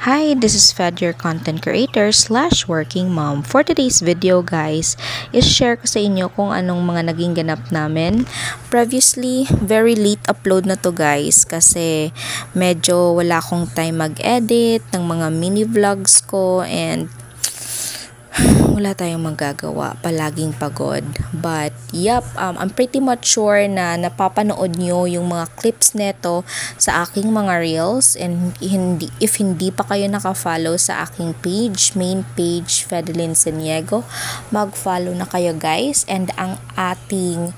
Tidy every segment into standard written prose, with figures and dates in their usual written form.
Hi, this is Fed, your content creator slash working mom. For today's video guys, is share ko sa inyo kung anong mga naging ganap namin. Previously, very late upload na to guys kasi medyo wala akong time mag-edit ng mga mini vlogs ko and wala tayong magagawa, palaging pagod. But yep, I'm pretty much sure na napapanood nyo yung mga clips neto sa aking mga reels, and if hindi pa kayo naka-follow sa aking page, main page Fedelyn Siniego, mag-follow na kayo guys. And ang ating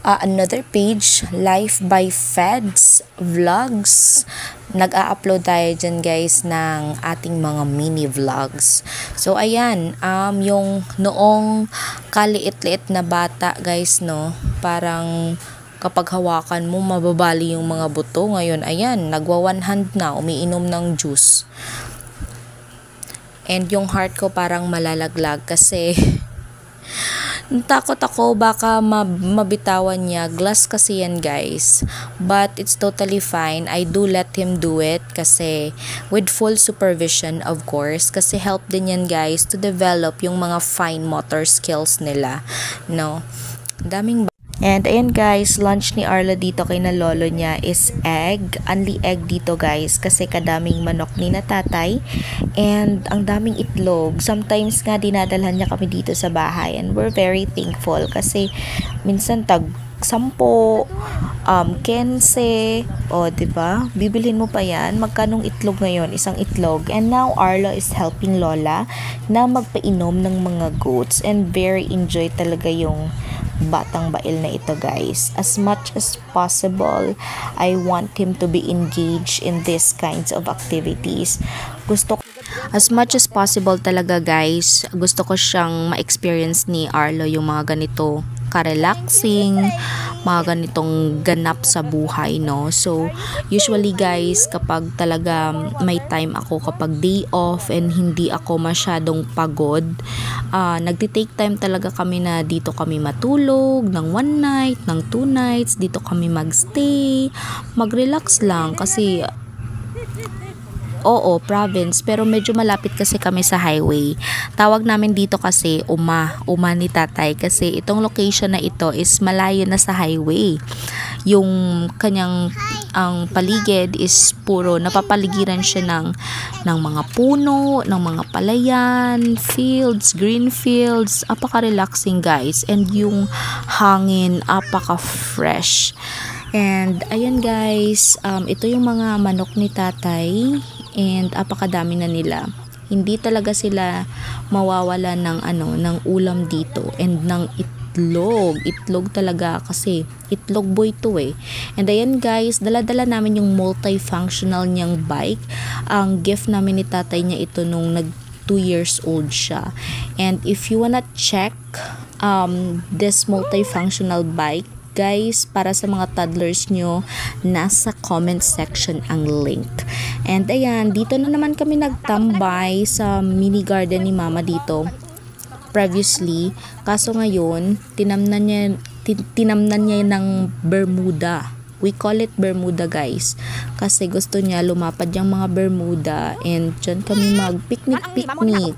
another page, Life by Feds Vlogs, nag-a-upload tayo dyan guys ng ating mga mini vlogs. So ayan, yung noong kaliit-liit na bata guys, no, parang kapag hawakan mo mababali yung mga buto. Ngayon ayan, nagwa one hand na, umiinom ng juice. And yung heart ko parang malalaglag kasi takot ako baka mabitawan niya. Glass kasi yan guys. But it's totally fine. I do let him do it kasi with full supervision of course. Kasi help din yan guys to develop yung mga fine motor skills nila. No? Daming and ayan guys, lunch ni Arlo dito kay na lolo niya is egg. Only egg dito guys kasi kadaming manok ni na tatay and ang daming itlog. Sometimes nga dinadalhan niya kami dito sa bahay and we're very thankful kasi minsan tag 10, 15, diba? Bibilhin mo pa yan. Magkanong itlog ngayon? Isang itlog. And now, Arlo is helping Lola na magpainom ng mga goats and very enjoy talaga yung batang bail na ito guys. As much as possible, I want him to be engaged in these kinds of activities. As much as possible talaga guys, gusto ko siyang ma-experience ni Arlo yung mga ganito ka-relaxing, mga ganitong ganap sa buhay, no? So, usually guys, kapag talaga may time ako, kapag day off and hindi ako masyadong pagod, nagti-take time talaga kami na dito kami matulog ng 1 night, ng 2 nights, dito kami magstay, mag-relax lang kasi oo, province, pero medyo malapit kasi kami sa highway. Tawag namin dito kasi uma ni tatay kasi itong location na ito is malayo na sa highway. Yung kanyang ang paligid is puro napapaligiran siya ng mga puno, ng mga palayan, fields, green fields. Apaka-relaxing guys, and yung hangin apaka-fresh. And ayan guys, ito yung mga manok ni tatay and apakadami na nila. Hindi talaga sila mawawala ng ng ulam dito and ng itlog talaga kasi itlog boy to eh. And ayan guys, dala-dala namin yung multifunctional niyang bike. Ang gift namin ni tatay niya ito nung 2 years old siya. And if you wanna check this multifunctional bike guys, para sa mga toddlers nyo, nasa comment section ang link. And ayan, dito na naman kami nagtambay sa mini garden ni mama dito previously, kaso ngayon tinamnan niya ng Bermuda. We call it Bermuda guys kasi gusto niya lumapad yung mga Bermuda and dyan kami mag picnic.